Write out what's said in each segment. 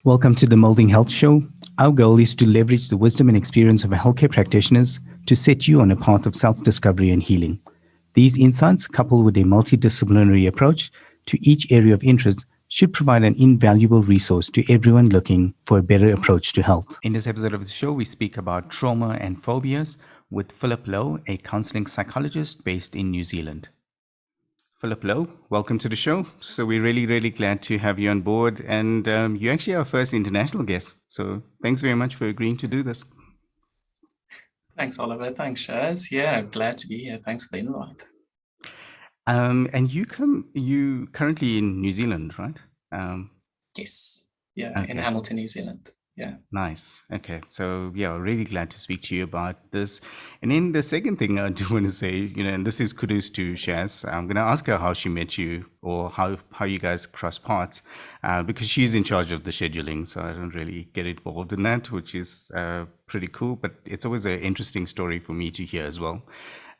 Welcome to the Moulding Health Show. Our goal is to leverage the wisdom and experience of healthcare practitioners to set you on a path of self-discovery and healing. These insights, coupled with a multidisciplinary approach to each area of interest, should provide an invaluable resource to everyone looking for a better approach to health. In this episode of the show, we speak about trauma and phobias with Philip Louw, a counselling psychologist based in New Zealand. Philip Louw, welcome to the show. So we're really glad to have you on board, and you're actually our first international guest. So thanks very much for agreeing to do this. Thanks, Oliver. Thanks, Shaz. Yeah, glad to be here. Thanks for the invite. And you currently in New Zealand, right? Yes. Yeah, Okay. in Hamilton, New Zealand. Yeah. Nice. Okay. So yeah, really glad to speak to you about this. And then the second thing I do want to say, and this is kudos to Shaz. I'm going to ask her how she met you or how you guys cross paths, because she's in charge of the scheduling. So I don't really get involved in that, which is pretty cool. But it's always an interesting story for me to hear as well.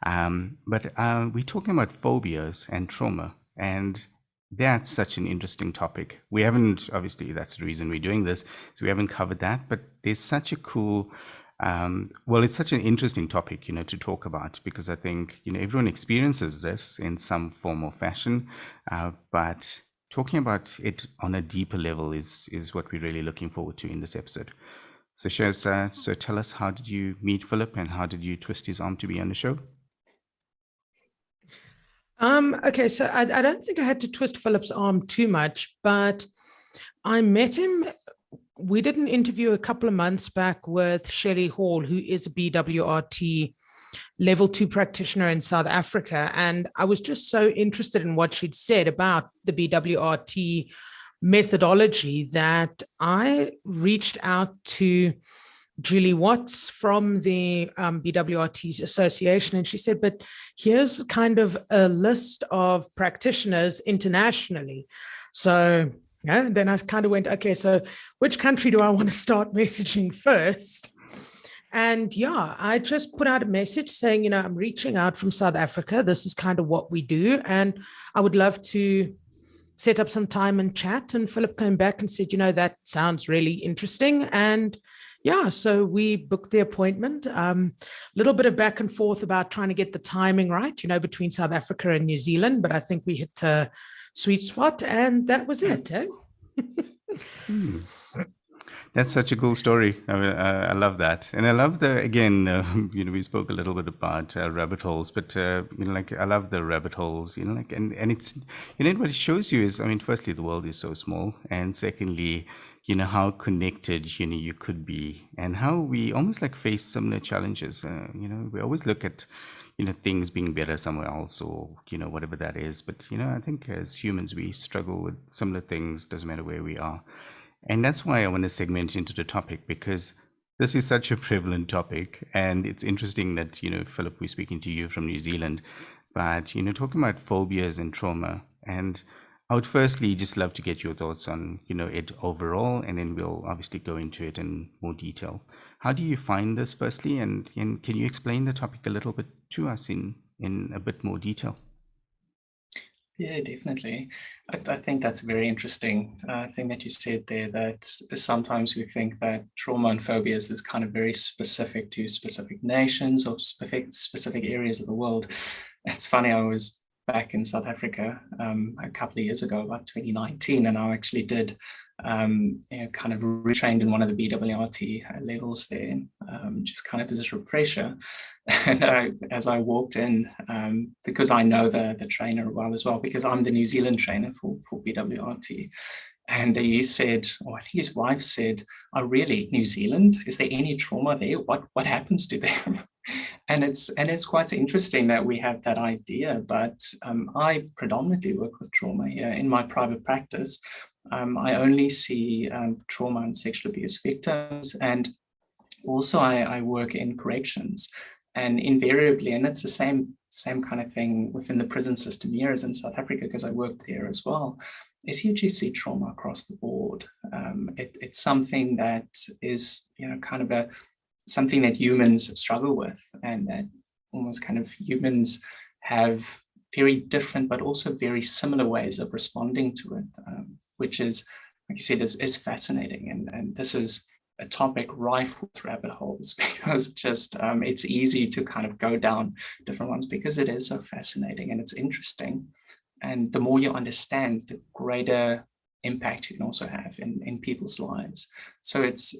But we're talking about phobias and trauma, and that's such an interesting topic. We haven't, obviously, that's the reason we're doing this, so we haven't covered that, but there's such a cool, it's such an interesting topic, to talk about, because I think, everyone experiences this in some form or fashion, but talking about it on a deeper level is what we're really looking forward to in this episode. So Shaz, so tell us, how did you meet Philip and how did you twist his arm to be on the show? Okay, so I don't think I had to twist Philip's arm too much, but I met him. We did an interview a couple of months back with Shelley Hall, who is a BWRT level 2 practitioner in South Africa. And I was just so interested in what she'd said about the BWRT methodology that I reached out to Julie Watts from the BWRT Association, and she said, but here's kind of a list of practitioners internationally. So then I kind of went, okay, so which country do I want to start messaging first? And I just put out a message saying, I'm reaching out from South Africa. This is kind of what we do, and I would love to set up some time and chat. And Philip came back and said, that sounds really interesting. And so we booked the appointment. A little bit of back and forth about trying to get the timing right, between South Africa and New Zealand, but I think we hit a sweet spot, and that was it. That's such a cool story. I love that. And I love we spoke a little bit about rabbit holes, but, I love the rabbit holes, and it's, what it shows you is, firstly, the world is so small. And secondly, how connected, you could be, and how we almost face similar challenges. We always look at, things being better somewhere else, or, whatever that is. But, I think as humans, we struggle with similar things, doesn't matter where we are. And that's why I want to segment into the topic, because this is such a prevalent topic. And it's interesting that, Philip, we're speaking to you from New Zealand, but, talking about phobias and trauma. And I would firstly just love to get your thoughts on, it overall, and then we'll obviously go into it in more detail. How do you find this firstly? And can you explain the topic a little bit to us in a bit more detail? Yeah, definitely. I think that's a very interesting thing that you said there, that sometimes we think that trauma and phobias is kind of very specific to specific nations or specific areas of the world. It's funny, I was back in South Africa a couple of years ago, about 2019, and I actually did kind of retrained in one of the BWRT levels there, just kind of as a refresher. And as I walked in, because I know the trainer well as well, because I'm the New Zealand trainer for BWRT, and he said, or I think his wife said, "Oh, really? New Zealand? Is there any trauma there? What happens to them?" And it's quite interesting that we have that idea, but I predominantly work with trauma here in my private practice. I only see trauma and sexual abuse victims, and also I work in corrections, and invariably, and it's the same kind of thing within the prison system here as in South Africa, because I worked there as well, is you just see trauma across the board. It's something that is, kind of something that humans struggle with, and that almost kind of humans have very different but also very similar ways of responding to it, which is like you said, is fascinating. And this is a topic rife with rabbit holes, because just it's easy to kind of go down different ones because it is so fascinating and it's interesting. And the more you understand, the greater impact you can also have in people's lives. So it's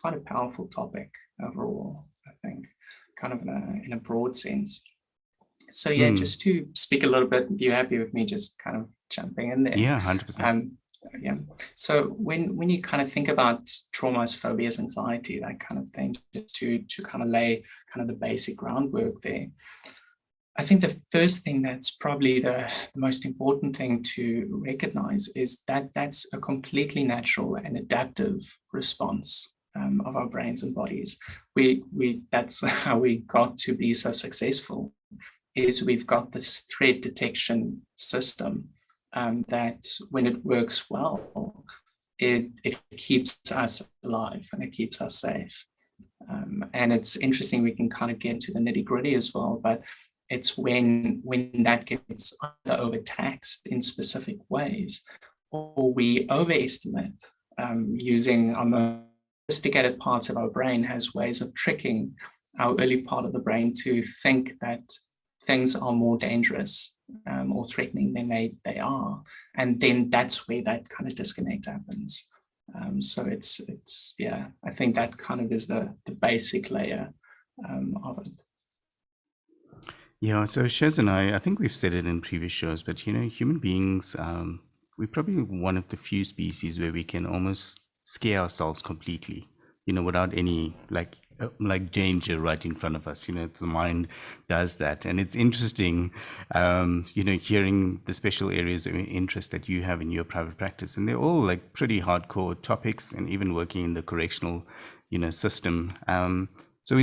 quite a powerful topic overall, I think, kind of in a broad sense. So yeah, just to speak a little bit, you happy with me just kind of jumping in there? Yeah, 100%. Yeah. So when you kind of think about traumas, phobias, anxiety, that kind of thing, just to kind of lay kind of the basic groundwork there, I think the first thing that's probably the most important thing to recognize is that that's a completely natural and adaptive response of our brains and bodies. That's how we got to be so successful, is we've got this threat detection system that when it works well, it keeps us alive and it keeps us safe. And it's interesting, we can kind of get to the nitty gritty as well, but it's when that gets either overtaxed in specific ways, or we overestimate using our most sophisticated parts of our brain has ways of tricking our early part of the brain to think that things are more dangerous or threatening than they are. And then that's where that kind of disconnect happens. So it's yeah, I think that kind of is the basic layer of it. Yeah, so Shez and I think we've said it in previous shows, but human beings, we're probably one of the few species where we can almost scare ourselves completely, without any like danger right in front of us. The mind does that. And it's interesting, hearing the special areas of interest that you have in your private practice. And they're all like pretty hardcore topics, and even working in the correctional, system. So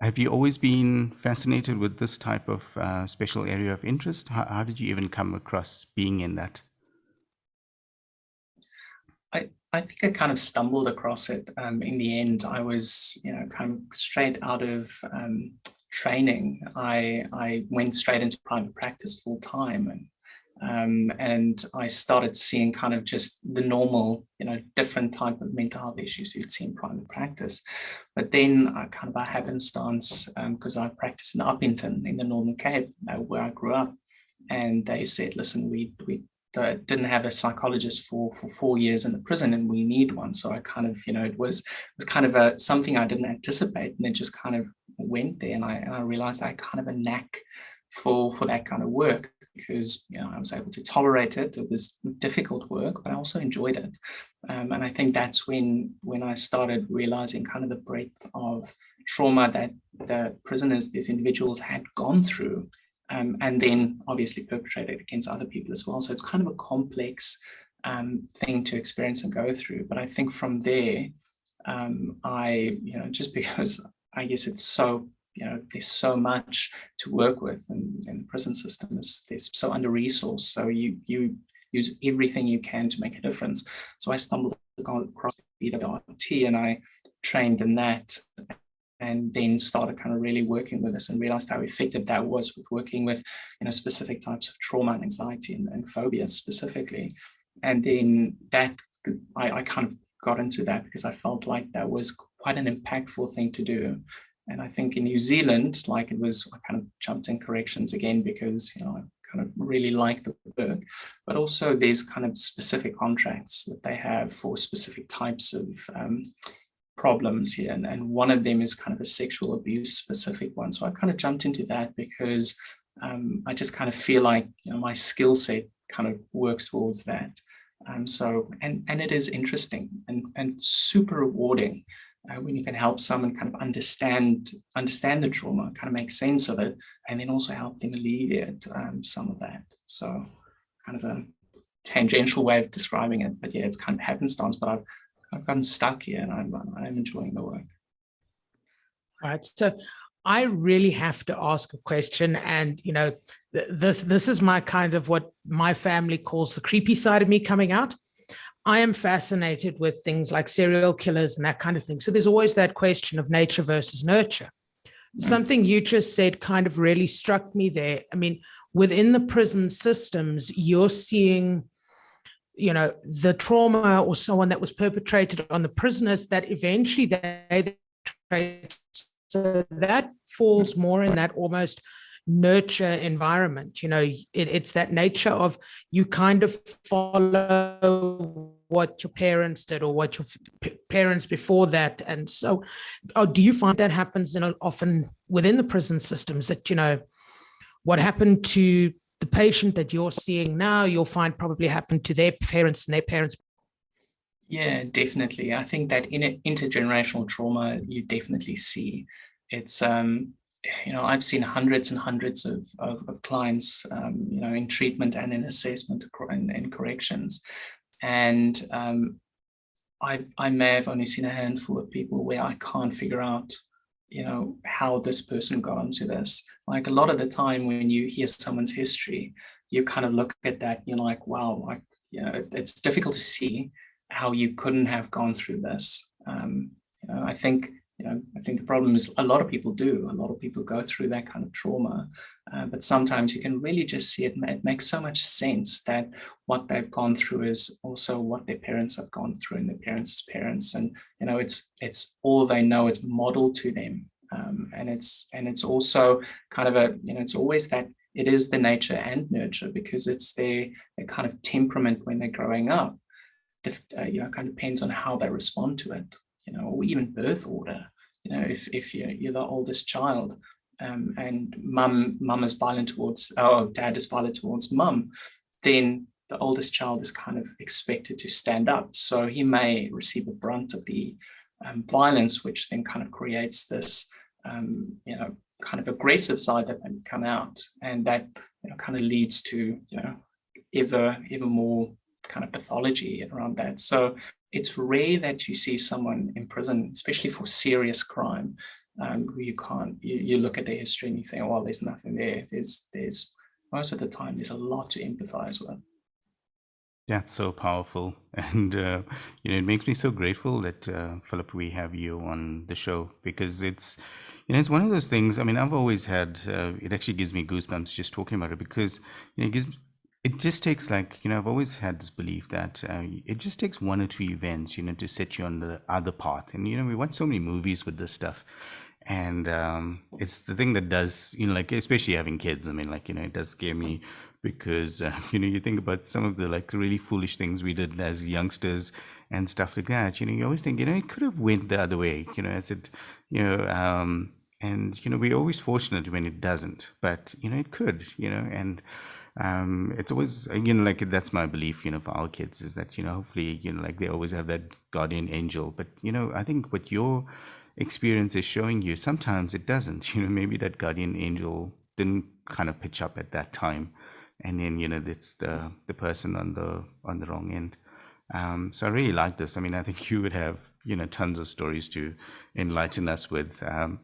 have you always been fascinated with this type of special area of interest? How did you even come across being in that? I think I kind of stumbled across it. In the end, I was, kind of straight out of training. I went straight into private practice full time, and I started seeing kind of just the normal, different type of mental health issues you'd see in private practice. But then kind of by happenstance, because I practiced in Uppington in the Northern Cape, where I grew up, and they said, listen, we didn't have a psychologist for 4 years in the prison, and we need one. So I kind of, it was kind of something I didn't anticipate, and it just kind of went there, and I realized I kind of a knack for that kind of work, because I was able to tolerate it. It was difficult work, but I also enjoyed it. And I think that's when I started realizing kind of the breadth of trauma that the prisoners, these individuals, had gone through. And then obviously perpetrated against other people as well. So it's kind of a complex thing to experience and go through. But I think from there, just because I guess it's so, there's so much to work with, and the prison system is so under-resourced. So you use everything you can to make a difference. So I stumbled across BWRT, and I trained in that, and then started kind of really working with this, and realized how effective that was with working with, specific types of trauma and anxiety and phobias specifically. And then that I kind of got into that because I felt like that was quite an impactful thing to do. And I think in New Zealand, I kind of jumped in corrections again because, I kind of really like the work, but also there's kind of specific contracts that they have for specific types of problems here, and one of them is kind of a sexual abuse specific one. So I kind of jumped into that because I just kind of feel like my skill set kind of works towards that. So it is interesting and super rewarding when you can help someone kind of understand the trauma, kind of make sense of it, and then also help them alleviate some of that. So kind of a tangential way of describing it, but yeah, it's kind of happenstance, but I've gotten stuck here, and I'm enjoying the work. All right. So I really have to ask a question, and this is my kind of what my family calls the creepy side of me coming out. I am fascinated with things like serial killers and that kind of thing. So there's always that question of nature versus nurture. Something you just said kind of really struck me there. I mean, within the prison systems, you're seeing the trauma or so on that was perpetrated on the prisoners that eventually they so that falls more in that almost nurture environment. It's that nature of you kind of follow what your parents did or what your parents before that. And so do you find that happens often within the prison systems, that what happened to the patient that you're seeing now, you'll find probably happened to their parents and their parents? Yeah, definitely. I think that in intergenerational trauma, you definitely see it's, I've seen hundreds and hundreds of clients, in treatment and in assessment and corrections. And I may have only seen a handful of people where I can't figure out, how this person got onto this. Like a lot of the time when you hear someone's history, you kind of look at that, you're like, wow, it's difficult to see how you couldn't have gone through this. I think the problem is a lot of people go through that kind of trauma, but sometimes you can really just see it. It makes so much sense that what they've gone through is also what their parents have gone through and their parents' parents, and it's all they know. It's modeled to them, and it's also kind of it's always that it is the nature and nurture, because it's their kind of temperament when they're growing up. Kind of depends on how they respond to it, or even birth order. If you're the oldest child, and dad is violent towards mum, then the oldest child is kind of expected to stand up. So he may receive a brunt of the violence, which then kind of creates this, kind of aggressive side that can come out, and that kind of leads to ever more kind of pathology around that. So it's rare that you see someone in prison, especially for serious crime, where you look at their history and you think, well, there's nothing there. There's most of the time there's a lot to empathize with. That's so powerful, and it makes me so grateful that Philip, we have you on the show, because it's one of those things. I mean, I've always had. It actually gives me goosebumps just talking about it, because it just takes I've always had this belief that it just takes one or two events, to set you on the other path. And we watch so many movies with this stuff, and it's the thing that does, especially having kids. I mean, it does scare me, because you think about some of the really foolish things we did as youngsters and stuff like that. You always think it could have went the other way. As it and we're always fortunate when it doesn't, but it could. And it's always that's my belief for our kids, is that hopefully they always have that guardian angel. But I think what your experience is showing you, sometimes it doesn't. Maybe that guardian angel didn't kind of pitch up at that time, and then it's the person on the wrong end. So I really like this. I mean, I think you would have tons of stories to enlighten us with.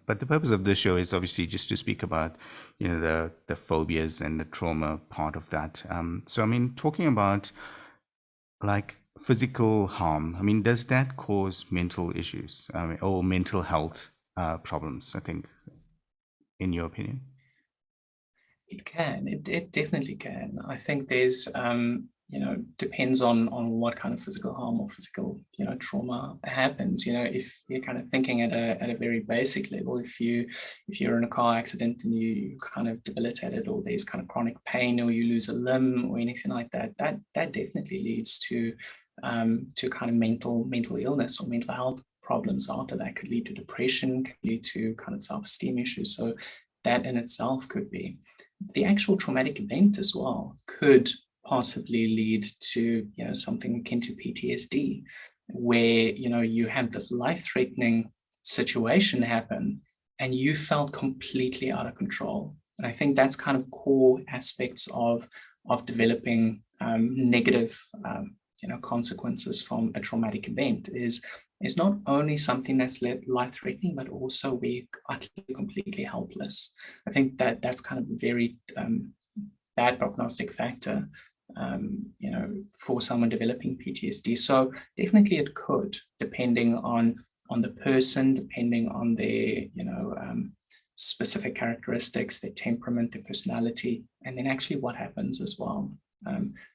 But the purpose of this show is obviously just to speak about the phobias and the trauma part of that. So I mean, talking about physical harm, I mean, does that cause mental issues, or mental health problems? I think, in your opinion. It can. It definitely can. I think there's, depends on what kind of physical harm or physical, trauma happens. If you're kind of thinking at a very basic level, if you're in a car accident and you kind of debilitated, or there's kind of chronic pain, or you lose a limb or anything like that, that definitely leads to kind of mental illness or mental health problems. After that could lead to depression, could lead to kind of self-esteem issues. So that in itself could be. The actual traumatic event as well could possibly lead to something akin to PTSD, where you have this life-threatening situation happen and you felt completely out of control. And I think that's kind of core aspects of developing negative consequences from a traumatic event is not only something that's life-threatening, but also we're utterly completely helpless. I think that's kind of a very bad prognostic factor, for someone developing PTSD. So definitely it could, depending on the person, depending on their specific characteristics, their temperament, their personality, and then actually what happens as well.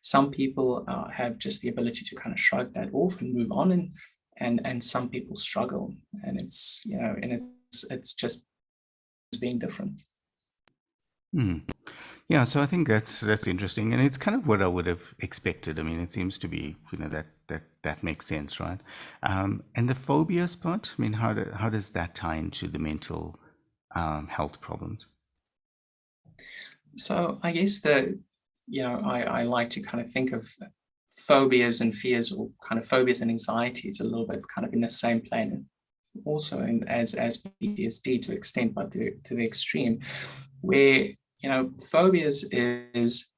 Some people have just the ability to kind of shrug that off and move on, and some people struggle, and it's, you know, and it's just being different. Yeah, so I think that's interesting, and it's kind of what I would have expected. I mean, it seems to be, you know, that makes sense, right? And the phobias part, I mean, how does that tie into the mental health problems? So I guess I like to kind of think of phobias and fears, or kind of phobias and anxieties, a little bit kind of in the same plane, also in, as PTSD to extent, but to the extreme, where, you know, phobias is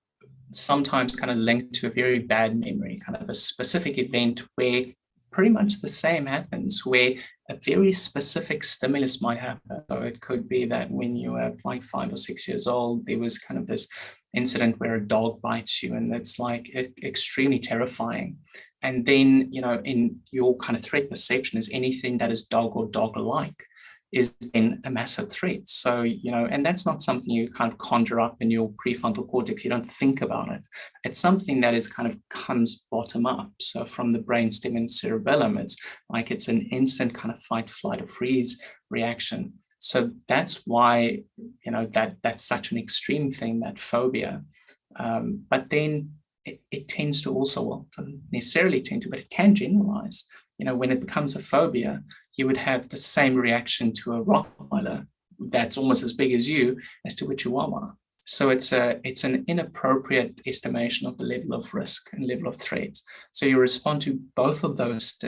sometimes kind of linked to a very bad memory, kind of a specific event where pretty much the same happens, where a very specific stimulus might happen. So it could be that when you were like 5 or 6 years old, there was kind of this incident where a dog bites you, and it's like extremely terrifying. And then, you know, in your kind of threat perception, is anything that is dog or dog-like is then a massive threat. So, you know, and that's not something you kind of conjure up in your prefrontal cortex. You don't think about it. It's something that is kind of comes bottom up. So from the brainstem and cerebellum, it's like it's an instant kind of fight, flight, or freeze reaction. So that's why, you know, that's such an extreme thing, that phobia. But then it tends to also, well, doesn't necessarily tend to, but it can generalize. You know, when it becomes a phobia, you would have the same reaction to a Rottweiler that's almost as big as you as to a Chihuahua. So it's an inappropriate estimation of the level of risk and level of threat. So you respond to both of those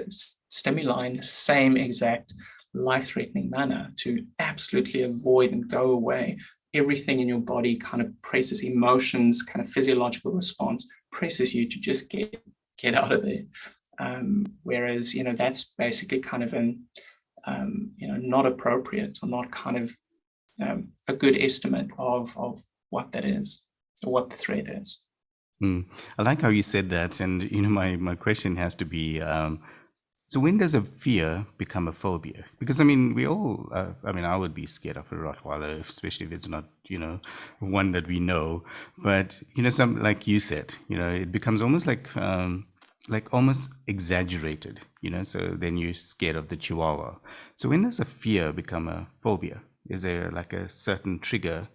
stimuli in the same exact life-threatening manner to absolutely avoid and go away. Everything in your body kind of presses emotions, kind of physiological response, presses you to just get out of there. Whereas, you know, that's basically kind of an, you know, not appropriate, or not kind of a good estimate of what that is, or what the threat is. I like how you said that, and you know, my question has to be, so when does a fear become a phobia? Because I mean, we all, I mean, I would be scared of a Rottweiler, especially if it's not, you know, one that we know. But you know, some, like you said, you know, it becomes almost like almost exaggerated, you know, so then you're scared of the Chihuahua. So when does a fear become a phobia? Is there like a certain trigger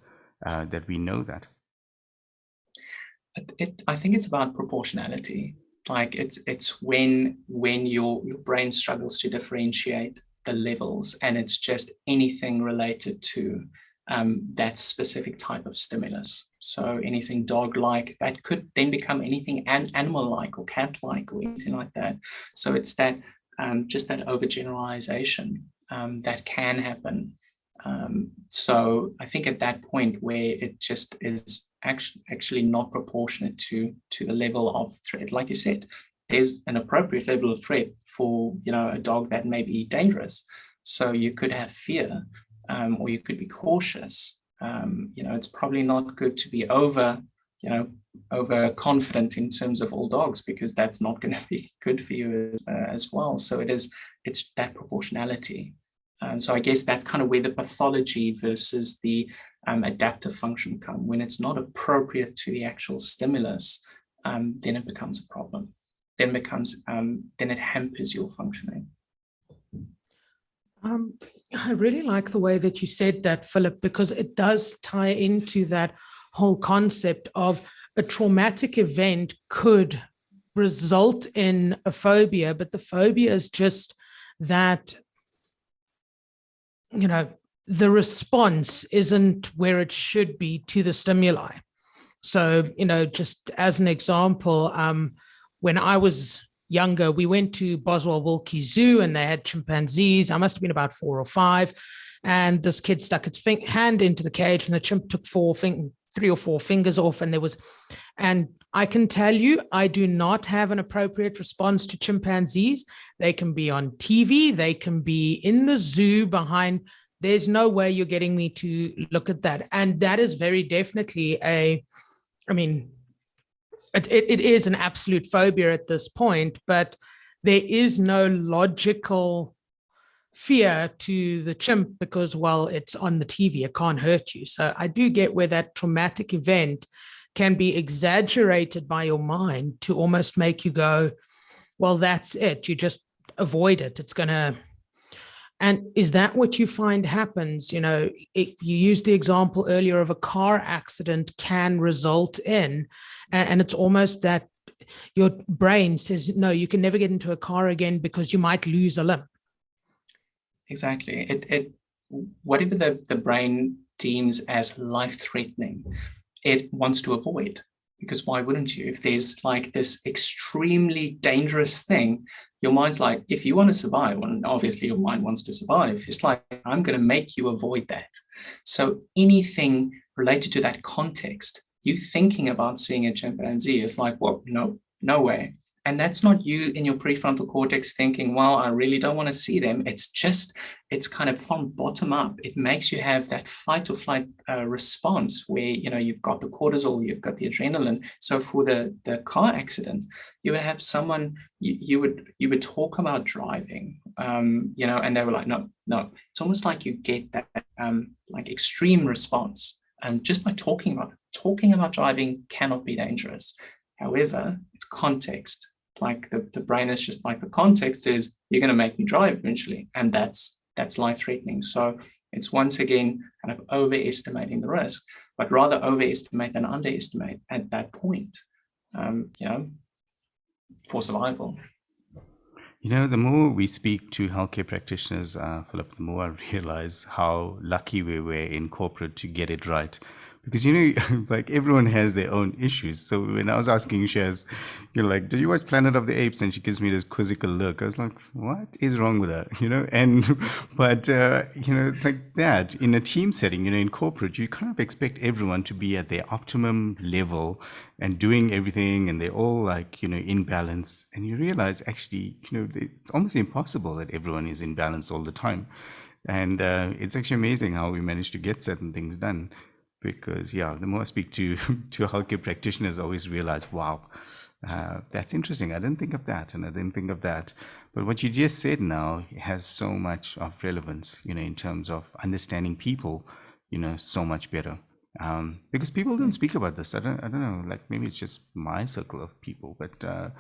that we know that? I think it's about proportionality. Like it's when your brain struggles to differentiate the levels, and it's just anything related to that specific type of stimulus. So anything dog-like, that could then become anything animal-like or cat-like or anything like that. So it's that just that overgeneralization that can happen. So I think at that point where it just is actually not proportionate to the level of threat, like you said, there's an appropriate level of threat for, you know, a dog that may be dangerous. So you could have fear, or you could be cautious. You know, it's probably not good to be overconfident in terms of all dogs, because that's not going to be good for you as well. So it's that proportionality. So I guess that's kind of where the pathology versus the adaptive function come. When it's not appropriate to the actual stimulus, then it becomes a problem. Then it hampers your functioning. I really like the way that you said that, Philip, because it does tie into that whole concept of a traumatic event could result in a phobia, but the phobia is just that, you know, the response isn't where it should be to the stimuli. So, you know, just as an example, when I was younger, we went to Boswell Wilkie Zoo and they had chimpanzees. I must have been about 4 or 5. And this kid stuck its hand into the cage and the chimp took 3 or 4 fingers off. And I can tell you, I do not have an appropriate response to chimpanzees. They can be on TV. They can be in the zoo behind. There's no way you're getting me to look at that. And that is very definitely it is an absolute phobia at this point, but there is no logical fear to the chimp because, well, it's on the TV, it can't hurt you. So I do get where that traumatic event can be exaggerated by your mind to almost make you go, well, that's it. You just avoid it. It's going to. And is that what you find happens? You know, if you used the example earlier of a car accident can result in, and it's almost that your brain says, no, you can never get into a car again because you might lose a limb. Exactly. It whatever the brain deems as life-threatening, it wants to avoid. Because why wouldn't you? If there's like this extremely dangerous thing, your mind's like, if you want to survive, and obviously your mind wants to survive, it's like, I'm going to make you avoid that. So anything related to that context, you thinking about seeing a chimpanzee is like, well, no way. And that's not you in your prefrontal cortex thinking, well, I really don't want to see them. It's kind of from bottom up. It makes you have that fight or flight response where, you've got the cortisol, you've got the adrenaline. So for the car accident, you would have someone, you would talk about driving, and they were like, no. It's almost like you get that like extreme response. And just by talking about driving cannot be dangerous. However, it's context. Like the brain is just like, the context is, you're going to make me drive eventually, and that's life-threatening. So it's once again kind of overestimating the risk, but rather overestimate than underestimate at that point, for survival. The more we speak to healthcare practitioners, Philip, the more I realize how lucky we were in corporate to get it right. Because, like everyone has their own issues. So when I was asking Shaz, like, did you watch Planet of the Apes? And she gives me this quizzical look. I was like, what is wrong with her? But it's like that in a team setting, in corporate, you kind of expect everyone to be at their optimum level and doing everything, and they're all like, in balance. And you realize actually, it's almost impossible that everyone is in balance all the time. And it's actually amazing how we manage to get certain things done. Because, the more I speak to healthcare practitioners, I always realize, wow, that's interesting. I didn't think of that, and I didn't think of that. But what you just said now has so much of relevance, in terms of understanding people, so much better. Because people don't speak about this. I don't know, like maybe it's just my circle of people, but,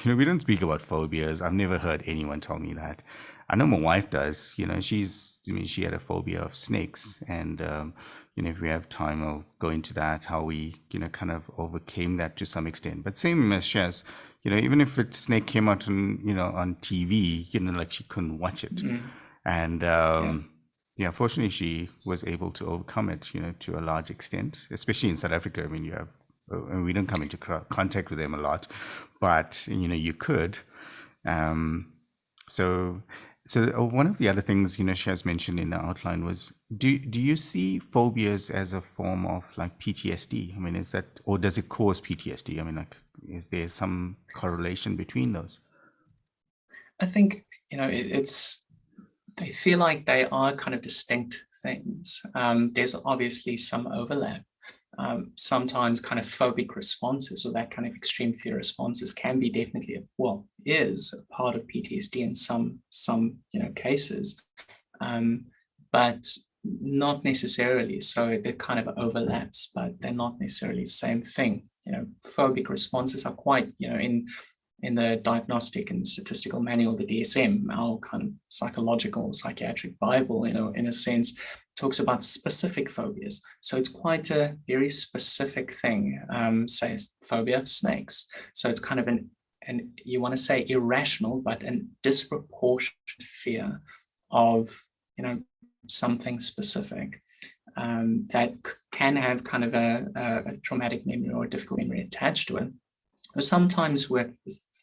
we don't speak about phobias. I've never heard anyone tell me that. I know my wife does, she had a phobia of snakes, and, if we have time, I'll go into that, how we, kind of overcame that to some extent. But same as Shaz, even if a snake came out on, on TV, like she couldn't watch it. And, fortunately she was able to overcome it, to a large extent, especially in South Africa. I mean, we don't come into contact with them a lot, but, you could. So one of the other things, Shaz mentioned in the outline was, do you see phobias as a form of like PTSD? I mean, is that, or does it cause PTSD? I mean, like, is there some correlation between those? I think, they feel like they are kind of distinct things. There's obviously some overlap. Sometimes kind of phobic responses, or that kind of extreme fear responses, can be definitely, is a part of PTSD in some cases, but not necessarily. So it kind of overlaps, but they're not necessarily the same thing. Phobic responses are quite, in the Diagnostic and Statistical Manual, the DSM, our kind of psychological, psychiatric Bible, in a sense, talks about specific phobias. So it's quite a very specific thing, say phobia of snakes. So it's kind of and you want to say irrational, but a disproportionate fear of, something specific, that can have kind of a traumatic memory or a difficult memory attached to it. Sometimes with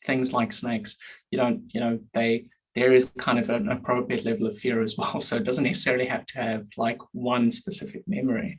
things like snakes, there is kind of an appropriate level of fear as well. So it doesn't necessarily have to have like one specific memory.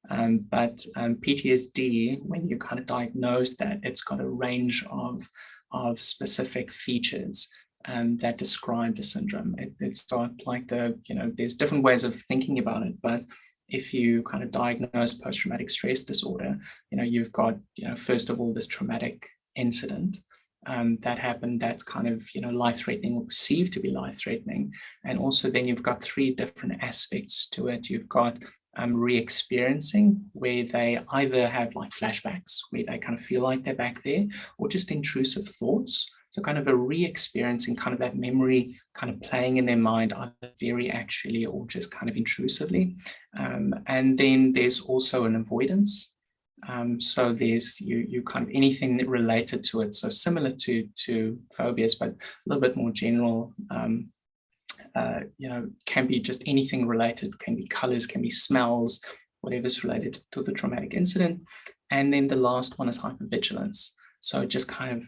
But PTSD, when you kind of diagnose that, it's got a range of specific features that describe the syndrome. It's got like there's different ways of thinking about it, but if you kind of diagnose post-traumatic stress disorder, you've got, first of all, this traumatic incident that happened that's kind of, life-threatening or perceived to be life-threatening. And also then you've got three different aspects to it. You've got re-experiencing, where they either have like flashbacks, where they kind of feel like they're back there, or just intrusive thoughts. So kind of a re-experiencing, kind of that memory kind of playing in their mind, either very actually or just kind of intrusively. And then there's also an avoidance. So there's you kind of anything that related to it. So similar to phobias, but a little bit more general. Can be just anything related, can be colors, can be smells, whatever's related to the traumatic incident. And then the last one is hypervigilance. So just kind of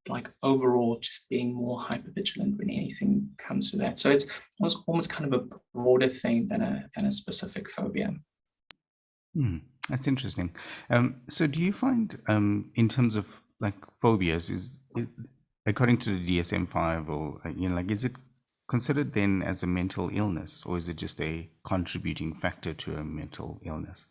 like overall just being more hypervigilant when anything comes to that. So it's almost kind of a broader thing than a specific phobia. That's interesting. So do you find in terms of like phobias, is according to the DSM-5, or is it considered then as a mental illness, or is it just a contributing factor to a mental illness?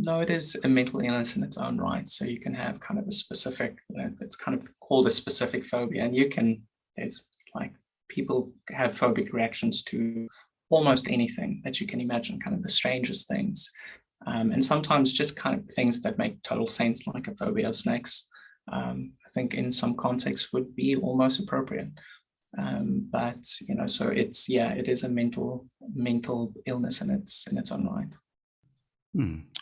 No, it is a mental illness in its own right. So you can have kind of a specific, it's kind of called a specific phobia, and there's like people have phobic reactions to almost anything that you can imagine, kind of the strangest things. And sometimes just kind of things that make total sense, like a phobia of snakes, I think in some contexts would be almost appropriate. But so it is a mental illness in its own right.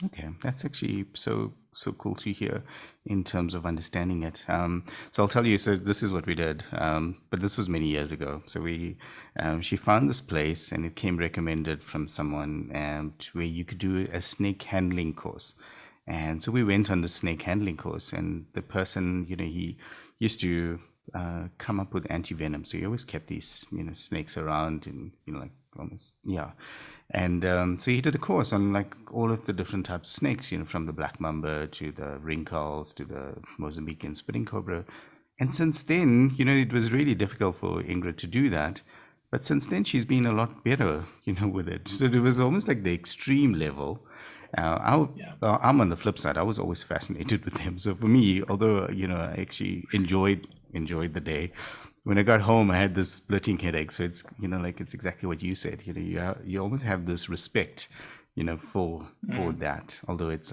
Okay, that's actually so cool to hear in terms of understanding it. So I'll tell you. So this is what we did, but this was many years ago. So she found this place, and it came recommended from someone, where you could do a snake handling course. And so we went on the snake handling course, and the person, he used to come up with anti-venom. So he always kept these, snakes around, and like almost, yeah. And so he did a course on like all of the different types of snakes, from the black mamba to the rinkhals to the Mozambican spitting cobra. And since then, it was really difficult for Ingrid to do that. But since then, she's been a lot better, with it. So it was almost like the extreme level. I'm on the flip side. I was always fascinated with them. So for me, although, I actually enjoyed the day, when I got home, I had this splitting headache. So it's, it's exactly what you said. You almost have this respect, for that. Although it's,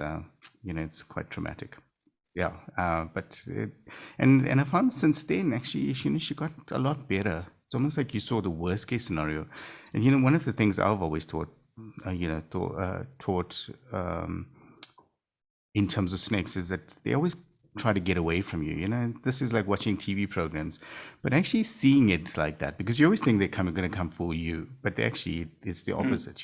it's quite traumatic. Yeah. And I found since then, actually, she got a lot better. It's almost like you saw the worst case scenario. And, one of the things I've always taught in terms of snakes is that they always try to get away from you. This is like watching TV programs, but actually seeing it like that, because you always think they're going to come for you, but it's the opposite.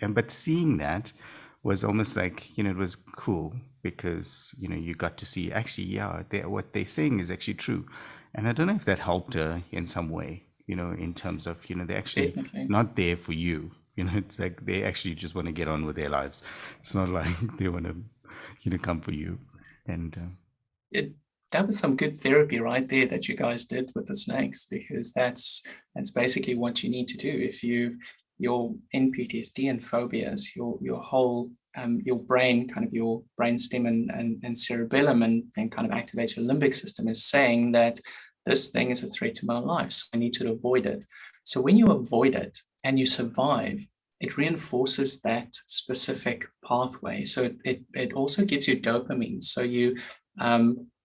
But seeing that was almost like, it was cool, because you got to see actually, what they're saying is actually true. And I don't know if that helped her in some way, in terms of, they're actually Definitely not there for you. It's like they actually just want to get on with their lives. It's not like they want to, come for you. And that was some good therapy right there that you guys did with the snakes, because that's basically what you need to do. If you're in PTSD and phobias, your whole your brain, kind of your brainstem and cerebellum, and kind of activates your limbic system, is saying that this thing is a threat to my life, so I need to avoid it. So when you avoid it and you survive, it reinforces that specific pathway. So it also gives you dopamine. So you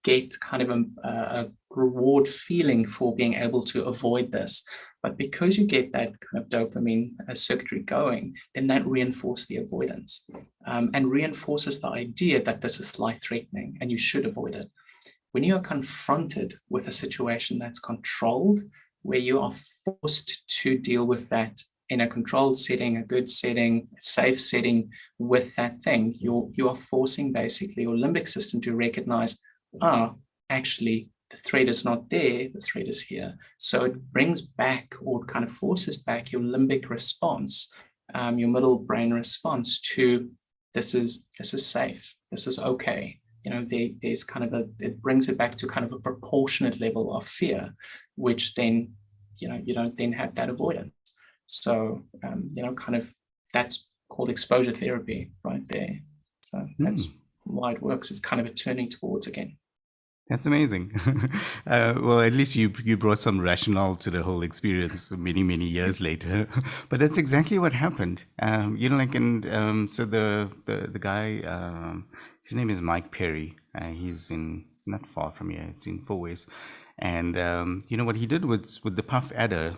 get kind of a reward feeling for being able to avoid this. But because you get that kind of dopamine circuitry going, then that reinforces the avoidance and reinforces the idea that this is life-threatening and you should avoid it. When you are confronted with a situation that's controlled, where you are forced to deal with that in a controlled setting, a good setting, a safe setting with that thing, you are forcing basically your limbic system to recognize, actually, the threat is not there, the threat is here. So it brings back, or kind of forces back, your limbic response, your middle brain response to this is safe, this is okay. There's kind of it brings it back to kind of a proportionate level of fear, which then, you don't then have that avoidance. So, kind of that's called exposure therapy right there. So that's why it works. It's kind of a turning towards again. That's amazing. Well, at least you brought some rationale to the whole experience many years later. But that's exactly what happened. Like, and so the guy, his name is Mike Perry. He's in not far from here. It's in Four Ways, and what he did was with the puff adder.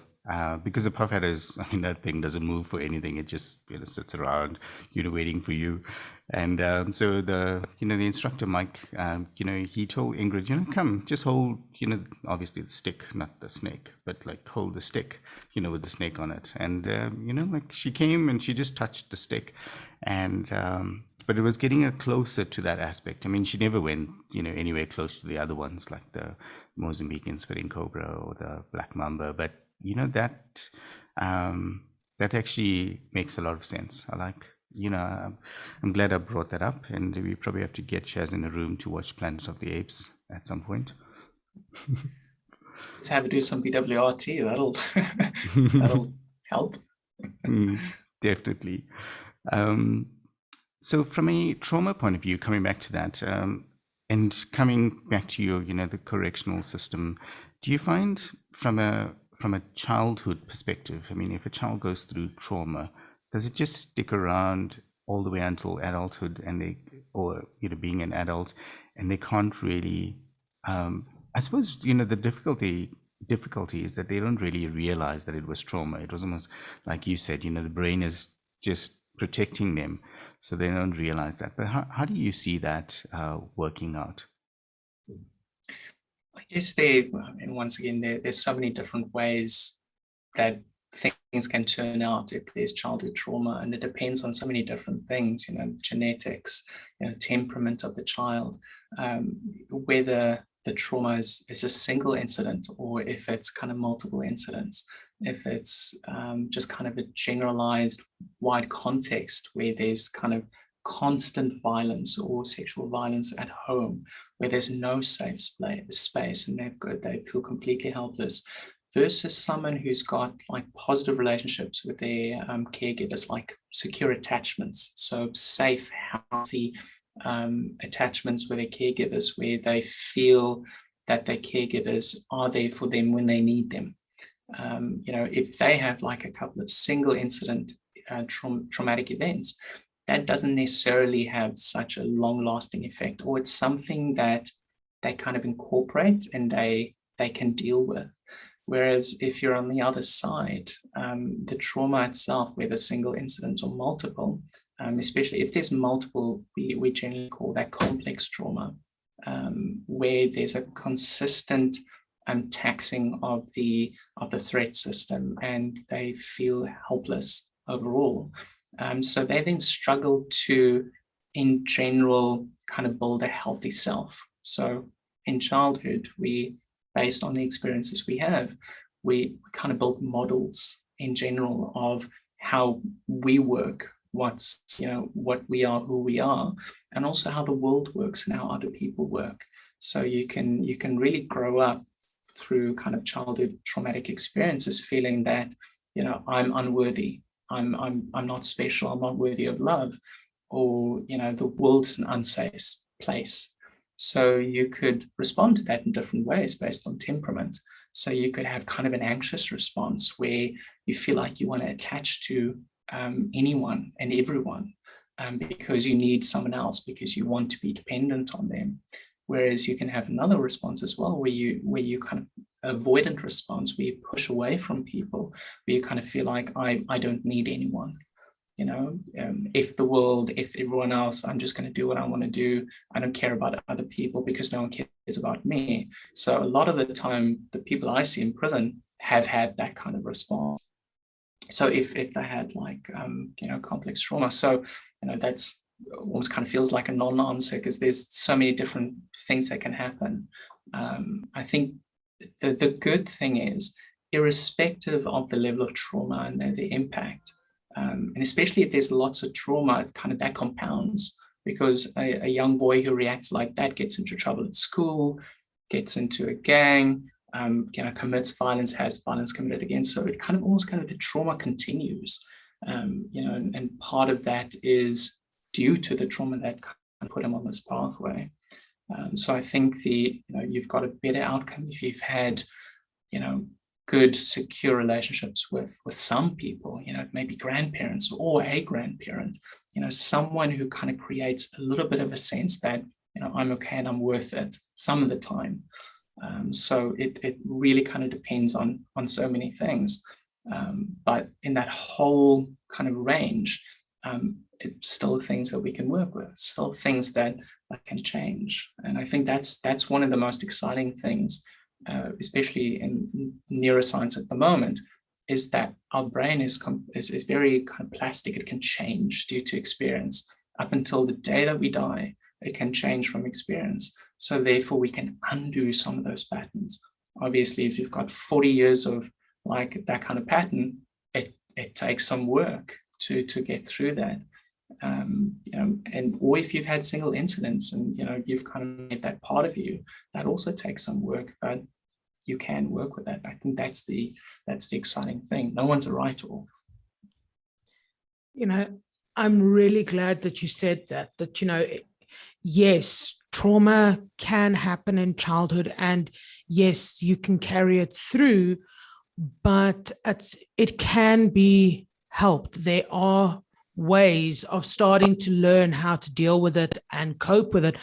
Because the puff adder is, I mean, that thing doesn't move for anything. It just sits around, waiting for you. And so the instructor Mike, he told Ingrid, come, just hold, obviously the stick, not the snake, but like hold the stick, with the snake on it. And like she came and she just touched the stick, and but it was getting her closer to that aspect. I mean, she never went, anywhere close to the other ones like the Mozambican spitting cobra or the black mamba, but that actually makes a lot of sense. I like, I'm glad I brought that up, and we probably have to get Chaz in a room to watch Planet of the Apes at some point. Let's have to do some BWRT. That'll help. Definitely. So from a trauma point of view, coming back to that, and coming back to your, the correctional system, do you find from a childhood perspective, I mean, if a child goes through trauma, does it just stick around all the way until adulthood, and being an adult, and they can't really, I suppose, the difficulty is that they don't really realize that it was trauma. It was almost like you said, the brain is just protecting them, so they don't realize that. But how do you see that working out? I guess once again, there's so many different ways that things can turn out if there's childhood trauma, and it depends on so many different things, genetics, temperament of the child, whether the trauma is a single incident or if it's kind of multiple incidents, if it's just kind of a generalized wide context where there's kind of constant violence or sexual violence at home, where there's no safe space and they feel completely helpless, versus someone who's got like positive relationships with their caregivers, like secure attachments, so safe, healthy attachments with their caregivers, where they feel that their caregivers are there for them when they need them. If they have like a couple of single incident traumatic events, that doesn't necessarily have such a long-lasting effect, or it's something that they kind of incorporate and they can deal with. Whereas if you're on the other side, the trauma itself, whether single incident or multiple, especially if there's multiple, we generally call that complex trauma, where there's a consistent taxing of the threat system, and they feel helpless overall. So they then struggle to, in general, kind of build a healthy self. So in childhood, based on the experiences we have, we kind of build models in general of how we work, what we are, who we are, and also how the world works and how other people work. So you can really grow up through kind of childhood traumatic experiences feeling that, I'm unworthy, I'm not special, I'm not worthy of love, or the world's an unsafe place. So you could respond to that in different ways based on temperament. So you could have kind of an anxious response where you feel like you want to attach to anyone and everyone because you need someone else, because you want to be dependent on them. Whereas you can have another response as well, where you kind of avoidant response, where you push away from people, where you kind of feel like I don't need anyone. If everyone else, I'm just going to do what I want to do. I don't care about other people because no one cares about me. So a lot of the time, the people I see in prison have had that kind of response. So if they had like, complex trauma, so, that's almost kind of feels like a non-answer because there's so many different things that can happen. I think the good thing is, irrespective of the level of trauma and the impact, and especially if there's lots of trauma, kind of that compounds, because a young boy who reacts like that gets into trouble at school, gets into a gang, commits violence, has violence committed against. So it kind of almost kind of the trauma continues, and part of that is due to the trauma that kind of put him on this pathway. So I think you've got a better outcome if you've had, good, secure relationships with some people, maybe grandparents or a grandparent, someone who kind of creates a little bit of a sense that, I'm okay and I'm worth it some of the time. So it really kind of depends on so many things. But in that whole kind of range, it's still things that we can work with, still things that can change. And I think that's one of the most exciting things, especially in neuroscience at the moment, is that our brain is very kind of plastic. It can change due to experience. Up until the day that we die, it can change from experience. So therefore, we can undo some of those patterns. Obviously, if you've got 40 years of like that kind of pattern, it takes some work to get through that. Or if you've had single incidents and you've kind of made that part of you, that also takes some work, but you can work with that. I think that's the exciting thing. No one's a write-off. I'm really glad that you said that yes, trauma can happen in childhood, and yes, you can carry it through, but it can be helped. There are ways of starting to learn how to deal with it and cope with it.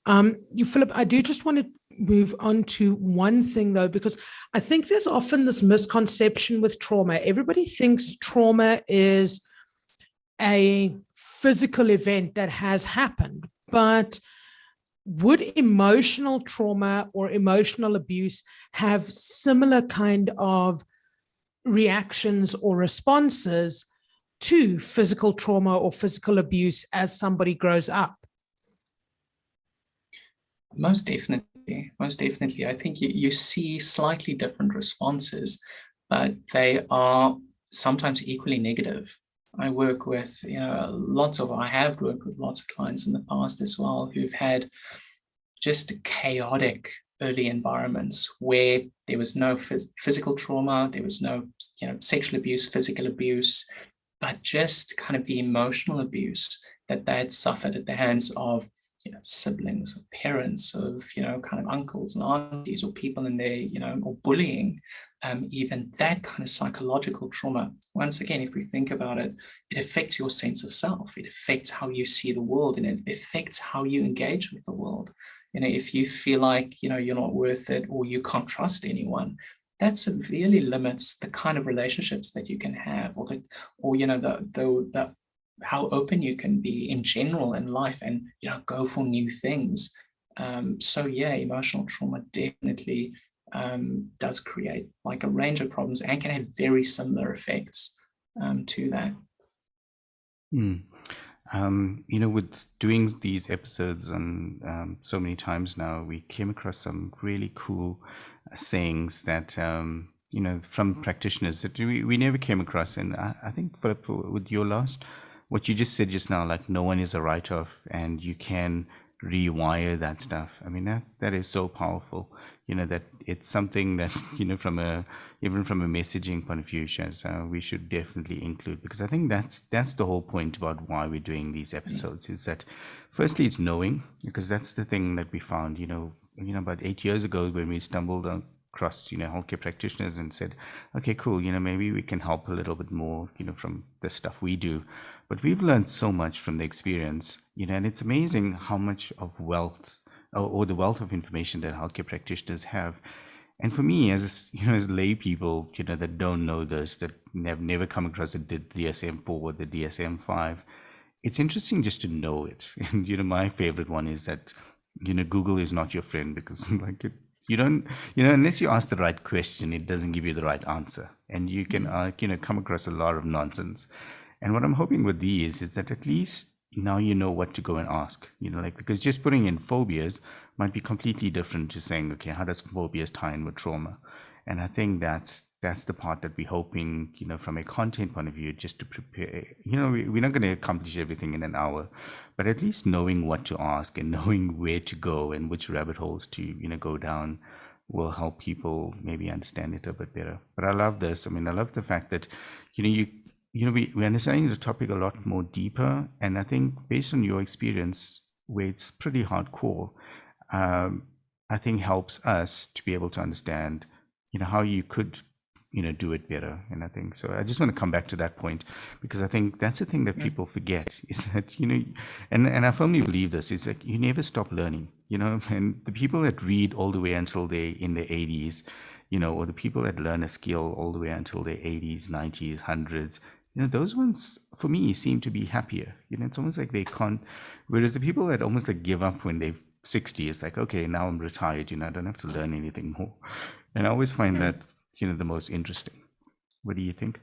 Philip, I do just want to move on to one thing though, because I think there's often this misconception with trauma. Everybody thinks trauma is a physical event that has happened, but would emotional trauma or emotional abuse have similar kind of reactions or responses to physical trauma or physical abuse as somebody grows up? Most definitely. I think you see slightly different responses, but they are sometimes equally negative. I have worked with lots of clients in the past as well who've had just chaotic early environments where there was no physical trauma, there was no sexual abuse, physical abuse, but just kind of the emotional abuse that they had suffered at the hands of siblings, of parents, of kind of uncles and aunties, or people in their or bullying. Even that kind of psychological trauma, once again, if we think about it, it affects your sense of self. It affects how you see the world, and it affects how you engage with the world. If you feel like you're not worth it, or you can't trust anyone, that severely limits the kind of relationships that you can have, or the how open you can be in general in life, and go for new things. So yeah, emotional trauma definitely does create like a range of problems and can have very similar effects to that. With doing these episodes on so many times now, we came across some really cool sayings that from practitioners that we never came across. And I think, Philip, with your last, what you just said just now, like no one is a write-off, and you can rewire that stuff. I mean, that is so powerful. That it's something that even from a messaging point of view, we should definitely include, because I think that's the whole point about why we're doing these episodes. Is that firstly it's knowing, because that's the thing that we found. About 8 years ago when we stumbled across healthcare practitioners and said, okay, cool, maybe we can help a little bit more from the stuff we do. But we've learned so much from the experience, and it's amazing how much of wealth or the wealth of information that healthcare practitioners have. And for me, as lay people, that don't know this, that have never come across the DSM-4 or the DSM-5, it's interesting just to know it. And my favorite one is that Google is not your friend, because you don't unless you ask the right question, it doesn't give you the right answer, and you can come across a lot of nonsense. And what I'm hoping with these is that at least now you know what to go and ask, because just putting in phobias might be completely different to saying, okay, how does phobias tie in with trauma? And I think that's the part that we're hoping, from a content point of view, just to prepare. We're not going to accomplish everything in an hour, but at least knowing what to ask and knowing where to go and which rabbit holes to, go down will help people maybe understand it a bit better. But I love this. I mean, I love the fact that, we're understanding the topic a lot more deeper. And I think based on your experience, where it's pretty hardcore, I think helps us to be able to understand, how you could, do it better. And I think so. I just want to come back to that point, because I think that's the thing that people forget is that, and I firmly believe this, is like you never stop learning, and the people that read all the way until they in their 80s, or the people that learn a skill all the way until their 80s, 90s, hundreds, those ones for me seem to be happier. It's almost like they can't, whereas the people that almost like give up when they're 60, it's like, okay, now I'm retired, I don't have to learn anything more. And I always find that, the most interesting. What do you think?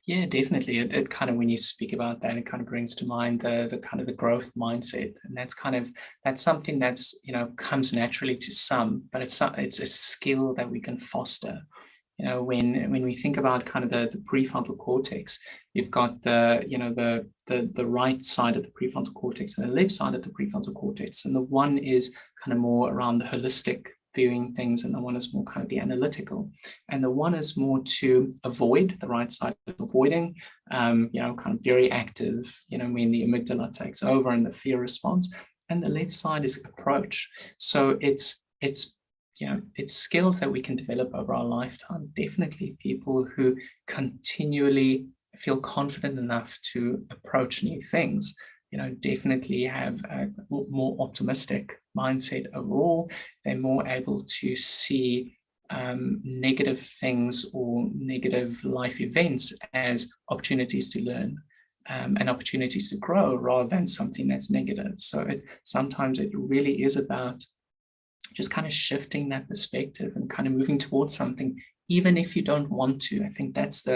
Yeah, definitely. It kind of, when you speak about that, it kind of brings to mind the kind of the growth mindset, and that's something that's comes naturally to some, but it's a skill that we can foster. When we think about kind of the prefrontal cortex, you've got the right side of the prefrontal cortex and the left side of the prefrontal cortex, and the one is kind of more around the holistic viewing things, and the one is more kind of the analytical, and the one is more to avoid. The right side is avoiding, kind of very active, when the amygdala takes over and the fear response, and the left side is approach. So it's skills that we can develop over our lifetime. Definitely people who continually feel confident enough to approach new things, definitely have a more optimistic mindset overall. They're more able to see negative things or negative life events as opportunities to learn and opportunities to grow, rather than something that's negative. So sometimes it really is about just kind of shifting that perspective and kind of moving towards something, even if you don't want to. I think that's